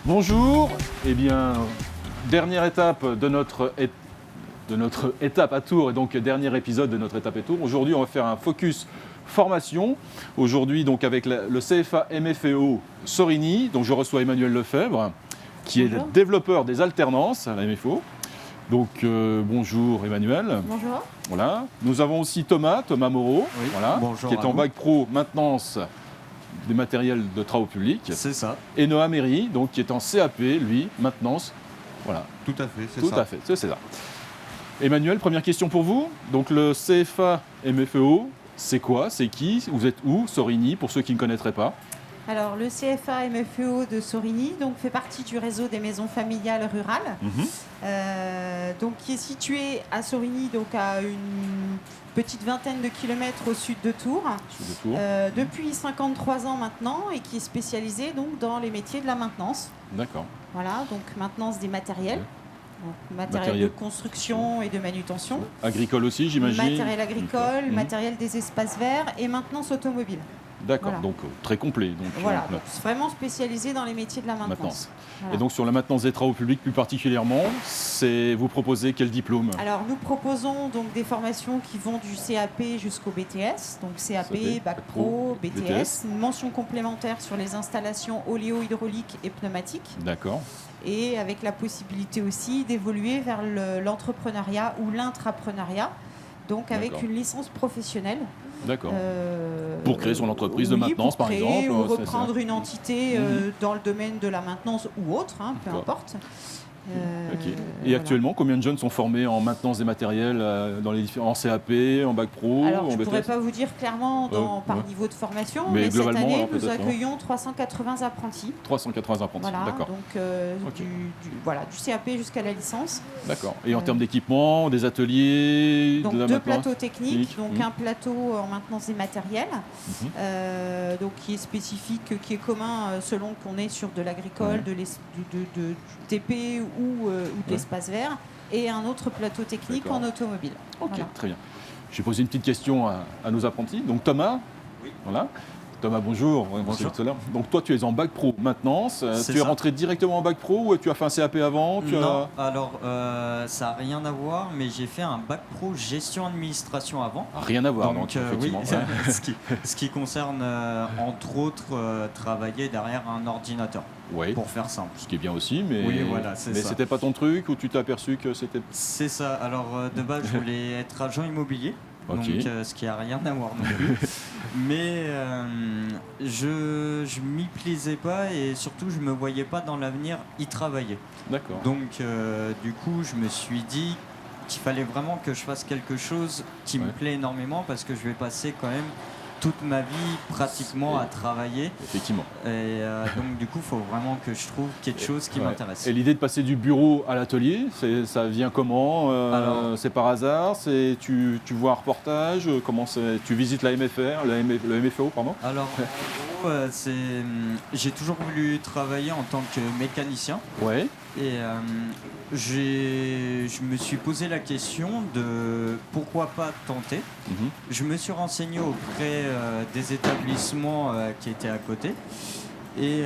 Bonjour, eh bien, dernière étape de notre étape à Tours et donc dernier épisode de notre étape à Tours. Aujourd'hui, on va faire un focus formation. Aujourd'hui, donc avec le CFA MFEO Sorigny, donc je reçois Emmanuel Lefebvre, qui est le développeur des alternances à la MFEO. Donc bonjour Emmanuel. Bonjour. Voilà. Nous avons aussi Thomas Moreau, Oui, voilà, bonjour qui est en bac pro maintenance des matériels de travaux publics. C'est ça. Et Noah Méry, donc qui est en CAP, lui, maintenance. Voilà. Tout à fait, c'est Tout ça. à fait, c'est ça. Emmanuel, première question pour vous. Donc le CFA MFEO, c'est quoi? C'est qui? Vous êtes où? Sorigny, pour ceux qui ne connaîtraient pas. Alors le CFA MFEO de Sorigny fait partie du réseau des maisons familiales rurales, qui est situé à Sorigny, donc à une petite vingtaine de kilomètres au sud de Tours, depuis 53 ans maintenant, et qui est spécialisé donc dans les métiers de la maintenance. D'accord. Voilà, donc maintenance des matériels. Donc, matériel de construction et de manutention. Agricole aussi, j'imagine. Matériel agricole, matériel des espaces verts et maintenance automobile. D'accord, Voilà. donc très complet. Voilà, donc vraiment spécialisé dans les métiers de la maintenance. Voilà. Et donc sur la maintenance des travaux publics plus particulièrement, vous proposez quel diplôme? Alors nous proposons donc des formations qui vont du CAP jusqu'au BTS, donc CAP, Bac Pro, BTS, une mention complémentaire sur les installations oléo-hydrauliques et pneumatiques. D'accord. Et avec la possibilité aussi d'évoluer vers l'entrepreneuriat ou l'intrapreneuriat, donc avec une licence professionnelle. D'accord. Pour créer son entreprise de maintenance, par exemple. Ou reprendre une entité dans le domaine de la maintenance ou autre, peu importe. Okay. Et actuellement, combien de jeunes sont formés en maintenance des matériels dans les différents CAP, en bac pro? Alors, en je ne BTS? pourrais pas vous dire clairement par niveau de formation, mais cette année, alors, nous accueillons 380 apprentis. 380 apprentis, voilà, d'accord. Donc, du CAP jusqu'à la licence. D'accord. Et en termes d'équipement, des ateliers, donc de la deux maintenance plateaux techniques, donc un plateau en maintenance des matériels, qui est spécifique, qui est commun selon qu'on est sur de l'agricole, du TP ou de l'espace vert, et un autre plateau technique en automobile. Ok, voilà. Très bien. Je vais poser une petite question à nos apprentis. Donc Thomas, voilà. Thomas, bonjour. Bonjour. Tout à l'heure. Donc toi, tu es en bac pro maintenance. Tu es rentré directement en bac pro ou tu as fait un CAP avant? Non, alors ça n'a rien à voir, mais j'ai fait un bac pro gestion administration avant. Rien à voir, donc effectivement. Oui, ce qui concerne entre autres travailler derrière un ordinateur. Oui. Pour faire simple. Ce qui est bien aussi, mais, oui, voilà, c'était pas ton truc ou tu t'es aperçu que c'était... C'est ça. Alors de base, je voulais être agent immobilier. Okay. Donc, ce qui n'a rien à voir non plus. Mais je m'y plaisais pas et surtout, je me voyais pas dans l'avenir y travailler. D'accord. Donc, du coup, je me suis dit qu'il fallait vraiment que je fasse quelque chose qui me plaît énormément parce que je vais passer quand même toute ma vie pratiquement à travailler. Effectivement. Et donc du coup, il faut vraiment que je trouve quelque chose qui m'intéresse. Et l'idée de passer du bureau à l'atelier, ça vient comment? C'est par hasard? Tu vois un reportage? Comment tu visites la MFR, le MFEO, pardon? Alors, en gros, j'ai toujours voulu travailler en tant que mécanicien. Ouais. Et je me suis posé la question de pourquoi pas tenter. Je me suis renseigné auprès des établissements qui étaient à côté. Et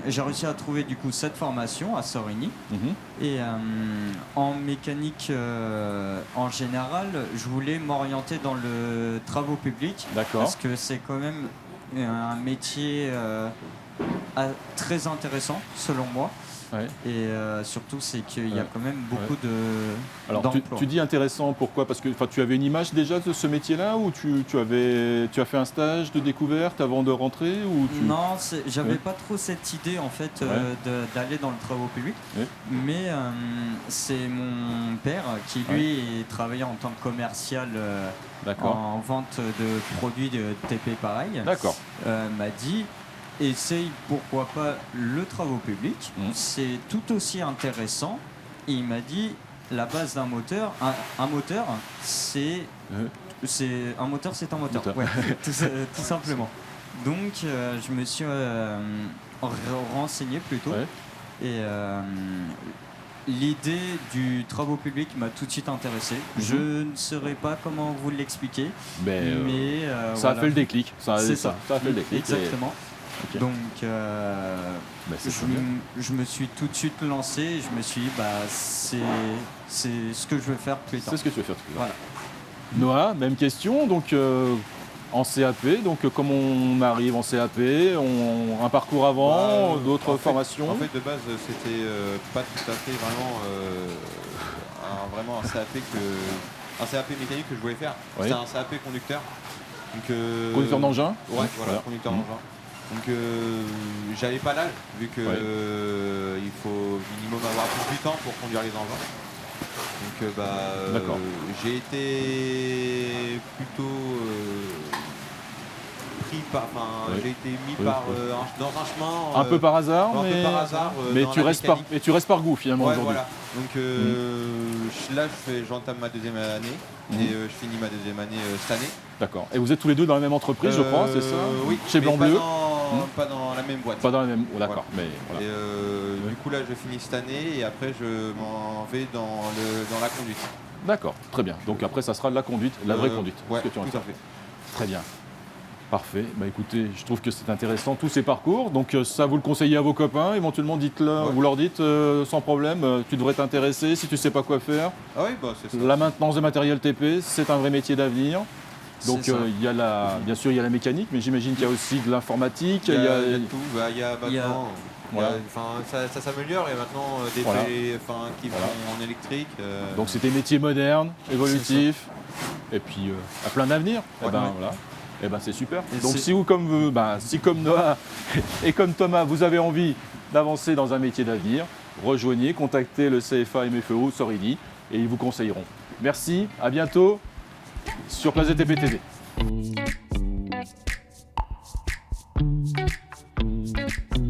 j'ai réussi à trouver du coup cette formation à Sorigny. Et en mécanique en général, je voulais m'orienter dans le travaux publics. D'accord. Parce que c'est quand même un métier très intéressant selon moi. Ouais. Et surtout, c'est qu'il y a quand même beaucoup Alors, tu dis intéressant, pourquoi? Parce que tu avais une image déjà de ce métier-là ou tu as fait un stage de découverte avant de rentrer ou Non, j'avais pas trop cette idée en fait d'aller dans le travaux public. Mais c'est mon père qui lui travaillait en tant que commercial en vente de produits de TP pareil. D'accord. M'a dit essaye pourquoi pas le travaux public, c'est tout aussi intéressant. Et il m'a dit la base d'un moteur, un moteur c'est un moteur, c'est un moteur. Ouais, tout simplement. Donc je me suis renseigné plutôt et l'idée du travaux public m'a tout de suite intéressé. Je ne saurais pas comment vous l'expliquer, mais ça a fait le déclic. Ça a fait le déclic. Exactement. Okay. Donc, bah c'est très bien. je me suis tout de suite lancé et je me suis dit, c'est ce que je veux faire plus tard. C'est ce que tu veux faire tout à l'heure. Voilà. Noah, même question, donc en CAP, donc comment on arrive en CAP, un parcours avant, d'autres formations? En fait, de base, c'était pas tout à fait vraiment un CAP mécanique que je voulais faire. Oui. C'était un CAP conducteur. Donc, Conducteur d'engin? Ouais, voilà, conducteur d'engin. Donc j'avais pas l'âge, vu que il faut minimum avoir plus de temps pour conduire les engins. Donc D'accord. j'ai été plutôt j'ai été mis dans un chemin. Un peu par hasard, un mais, peu par hasard, mais, dans tu la restes mécanique. mais tu restes par goût finalement Ouais, aujourd'hui. voilà. Donc là, j'entame ma deuxième année et je finis ma deuxième année cette année. D'accord. Et vous êtes tous les deux dans la même entreprise, je crois, c'est ça? Oui. Chez mais Blanc-Bleu? Pas dans la même boîte. Pas dans la même. Oh, d'accord. Mais voilà. Et du coup là, je finis cette année et après je m'en vais dans la conduite. D'accord, très bien. Donc après, ça sera de la conduite, de la vraie conduite. Ouais, ce que tu en tout sais. à fait. Très bien. Parfait. Bah écoutez, je trouve que c'est intéressant tous ces parcours. Donc ça, vous le conseillez à vos copains. Éventuellement, dites-le. Ouais. Vous leur dites sans problème. Tu devrais t'intéresser si tu sais pas quoi faire. Ah oui, c'est ça. La maintenance des matériels TP, c'est un vrai métier d'avenir. Donc C'est ça. il y a bien sûr, il y a la mécanique, mais j'imagine qu'il y a aussi de l'informatique. Il y a tout. Il y a maintenant. Voilà. Ça s'améliore. Il y a maintenant des Voilà. télés qui font en électrique. Donc c'est des métiers modernes, évolutifs, et puis à plein d'avenir. Ouais. Et ben voilà. Et ben c'est super. Et Donc c'est- si vous comme Noah et comme Thomas, vous avez envie d'avancer dans un métier d'avenir, rejoignez, contactez le CFA MFEO Sorini et ils vous conseilleront. Merci, à bientôt sur Place de TP TV.